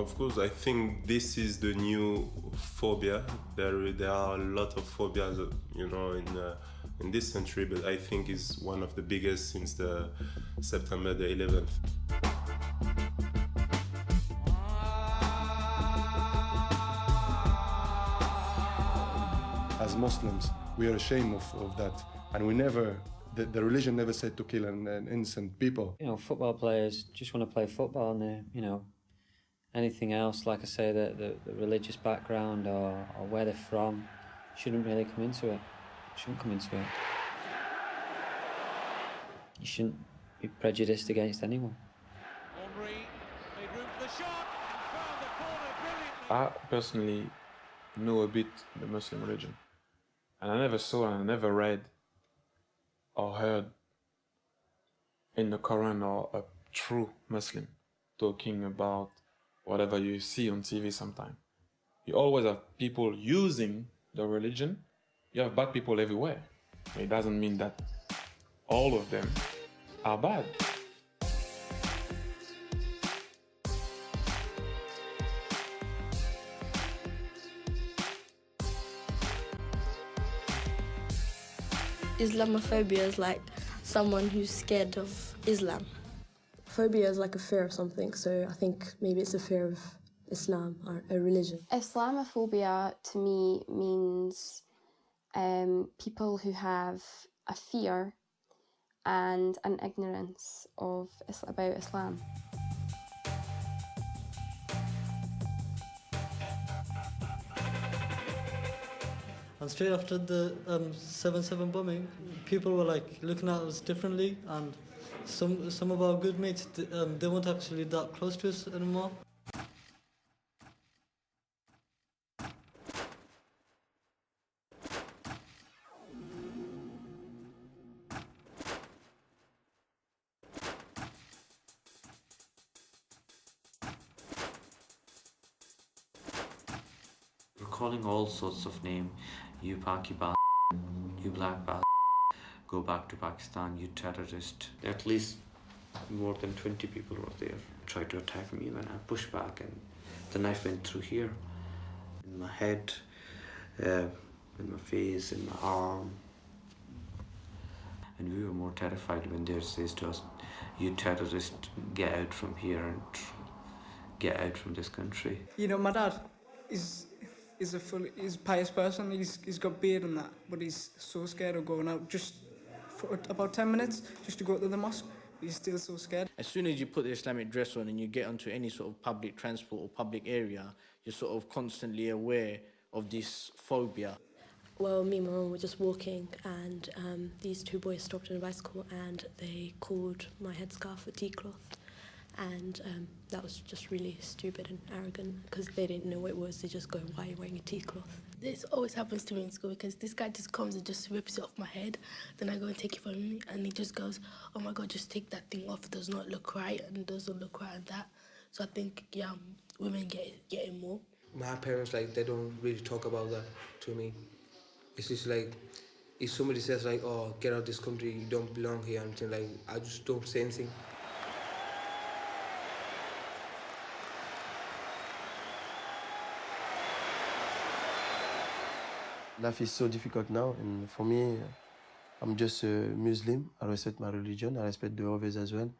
Of course, I think this is the new phobia. There are a lot of phobias, in this century, but I think is one of the biggest since the September the 11th. As Muslims, we are ashamed of that, and we never. The religion never said to kill an innocent people. Football players just want to play football, and anything else, like I say, the religious background or where they're from, shouldn't really come into it. You shouldn't be prejudiced against anyone. Henry made room for the shot and found the corner brilliantly. I personally know a bit the Muslim religion, and I never saw and I never read or heard in the Quran or a true Muslim talking about whatever you see on TV sometimes. You always have people using the religion. You have bad people everywhere. It doesn't mean that all of them are bad. Islamophobia is like someone who's scared of Islam. Phobia is like a fear of something, so I think maybe it's a fear of Islam or a religion. Islamophobia to me means people who have a fear and an ignorance about Islam. And straight after the 7/7 bombing, people were like looking at us differently, and some of our good mates, they weren't actually that close to us anymore. We're calling all sorts of names. You Paki bastard, you black bastard, go back to Pakistan, you terrorist. At least more than 20 people were there. Tried to attack me when I pushed back, and the knife went through here, in my head, in my face, in my arm. And we were more terrified when they says to us, you terrorist, get out from here and get out from this country. My dad is a pious person. He's got beard and that, but he's so scared of going out just for about 10 minutes just to go to the mosque. He's still so scared. As soon as you put the Islamic dress on and you get onto any sort of public transport or public area, you're sort of constantly aware of this phobia. Well, me and my mum were just walking, and these two boys stopped on a bicycle and they called my headscarf a tea cloth. And that was just really stupid and arrogant because they didn't know what it was. They just go, why are you wearing a tea cloth? This always happens to me in school because this guy just comes and just rips it off my head. Then I go and take it from him and he just goes, oh my God, just take that thing off. It does not look right and it doesn't look right and that. So I think, women get it more. My parents, they don't really talk about that to me. It's just if somebody says oh, get out of this country, you don't belong here, and I just don't say anything. Life is so difficult now, and for me, I'm just a Muslim. I respect my religion, I respect the others as well.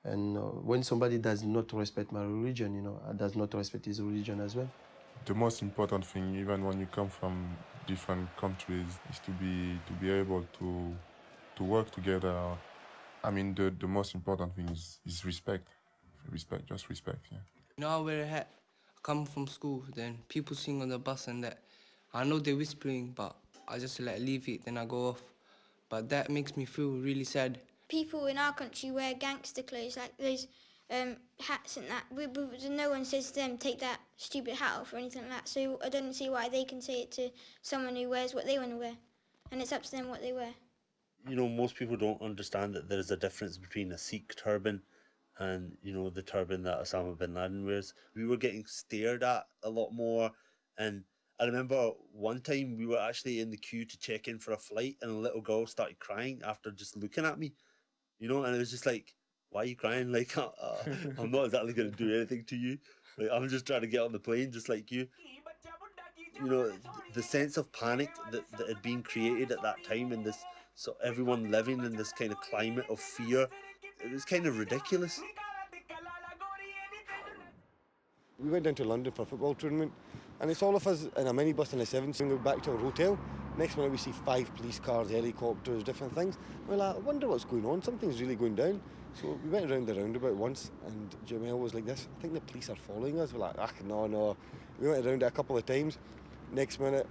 And when somebody does not respect my religion, does not respect his religion as well. The most important thing, even when you come from different countries, is to be able to work together. I mean, the most important thing is respect. Respect, just respect, yeah. I wear a hat. I come from school, then people sing on the bus and that. I know they're whispering, but I just leave it, then I go off. But that makes me feel really sad. People in our country wear gangster clothes, like those hats and that. No one says to them, take that stupid hat off or anything like that. So I don't see why they can say it to someone who wears what they want to wear. And it's up to them what they wear. Most people don't understand that there's a difference between a Sikh turban and, the turban that Osama bin Laden wears. We were getting stared at a lot more, and I remember one time we were actually in the queue to check in for a flight, and a little girl started crying after just looking at me, and it was just why are you crying? I'm not exactly going to do anything to you. Like, I'm just trying to get on the plane, just like you. You know, the sense of panic that had been created at that time, and this, so everyone living in this kind of climate of fear, it was kind of ridiculous. We went down to London for a football tournament, and it's all of us in a minibus in a 7 single back to our hotel. Next minute we see 5 police cars, helicopters, different things. We're like, I wonder what's going on, something's really going down. So we went around the roundabout once, and Jamel was like this, I think the police are following us. We're like, no. We went around it a couple of times. Next minute,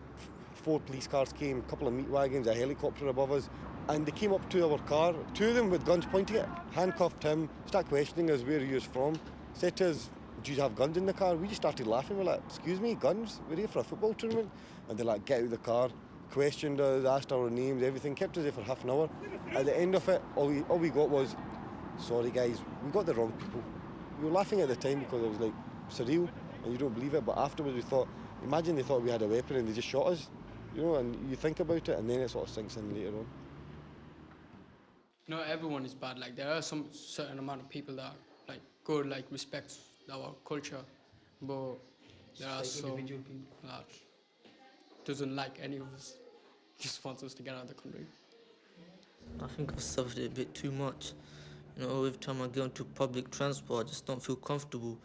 4 police cars came, a couple of meat wagons, a helicopter above us, and they came up to our car, 2 of them with guns pointing at it, handcuffed him, started questioning us where he was from, said to us, do you have guns in the car? We just started laughing. We're like, excuse me, guns? We're here for a football tournament. And they're like, get out of the car, questioned us, asked our names, everything, kept us there for half an hour. At the end of it, all we got was, sorry guys, we got the wrong people. We were laughing at the time because it was like surreal and you don't believe it, but afterwards we thought, imagine they thought we had a weapon and they just shot us, you know, and you think about it and then it sort of sinks in later on. Not everyone is bad. Like, there are some certain amount of people that are like good, like respect our culture, but there are some that doesn't like any of us, just wants us to get out of the country. I think I've suffered it a bit too much. You know, every time I get onto public transport, I just don't feel comfortable.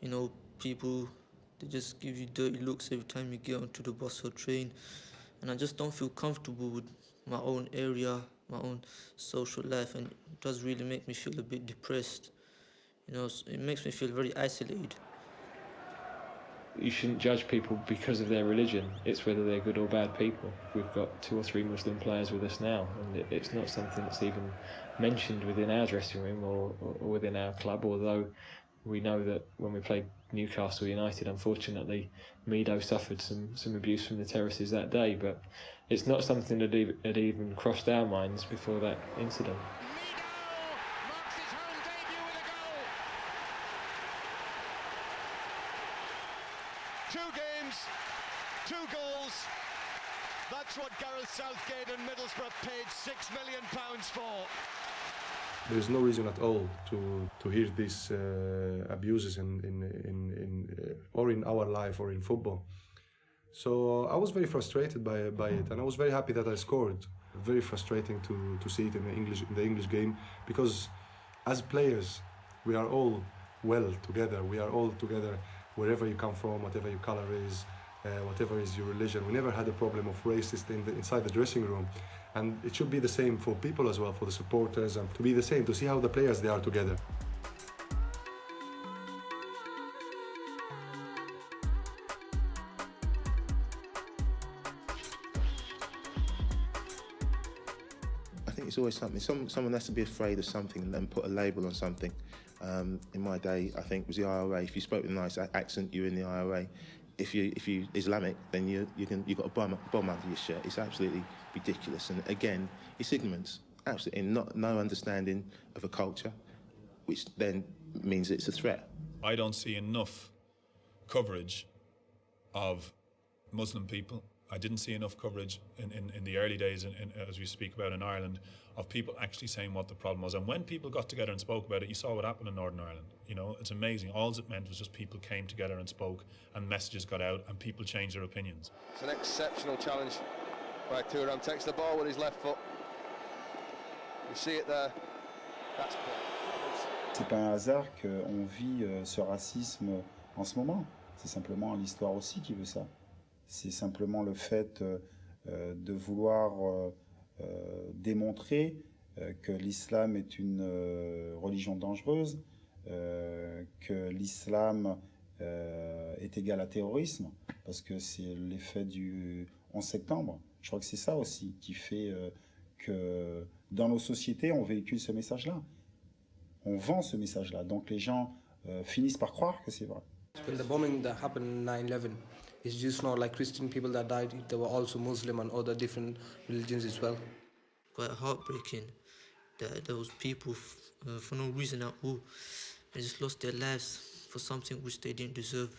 You know, people, they just give you dirty looks every time you get onto the bus or train, and I just don't feel comfortable with my own area, my own social life, and it does really make me feel a bit depressed. You know, it makes me feel very isolated. You shouldn't judge people because of their religion. It's whether they're good or bad people. We've got 2 or 3 Muslim players with us now, and it's not something that's even mentioned within our dressing room or within our club, although we know that when we played Newcastle United, unfortunately, Mido suffered some abuse from the terraces that day, but it's not something that had even crossed our minds before that incident. 2 games, 2 goals. That's what Gareth Southgate and Middlesbrough paid £6 million for. There's no reason at all to hear these abuses or in our life or in football. So I was very frustrated by it, and I was very happy that I scored. Very frustrating to see it in the English game, because as players we are all well together. We are all together wherever you come from, whatever your colour is, whatever is your religion. We never had a problem of racist inside the dressing room. And it should be the same for people as well, for the supporters, and to be the same, to see how the players, they are together. I think it's always something. Someone has to be afraid of something and put a label on something. In my day, I think it was the IRA. If you spoke with a nice accent, you're in the IRA. If you Islamic, then you got a bomb under your shirt. It's absolutely ridiculous. And again, it's ignorance. Absolutely, no understanding of a culture, which then means it's a threat. I don't see enough coverage of Muslim people. I didn't see enough coverage in the early days, as we speak about in Ireland, of people actually saying what the problem was. And when people got together and spoke about it, you saw what happened in Northern Ireland. You know, it's amazing. All it meant was just people came together and spoke, and messages got out, and people changed their opinions. It's an exceptional challenge by Thuram. Takes the ball with his left foot. You see it there. That's cool. C'est pas un hasard qu'on vit ce racisme en ce moment. C'est simplement l'histoire aussi qui veut ça. C'est simplement le fait de vouloir démontrer que l'islam est une religion dangereuse, que l'islam est égal à terrorisme, parce que c'est l'effet du 11 septembre. Je crois que c'est ça aussi qui fait que dans nos sociétés, on véhicule ce message-là. On vend ce message-là. Donc les gens finissent par croire que c'est vrai. When the bombing that happened in 9/11, it's just not like Christian people that died. There were also Muslim and other different religions as well. Quite heartbreaking that there was people for no reason at all. They just lost their lives for something which they didn't deserve.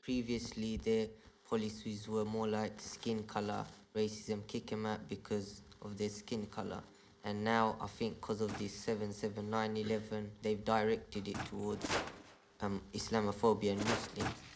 Previously, their policies were more like skin colour, racism, kick them out because of their skin colour. And now, I think because of this 7/7, 9/11, they've directed it towards Islamophobia in Muslims.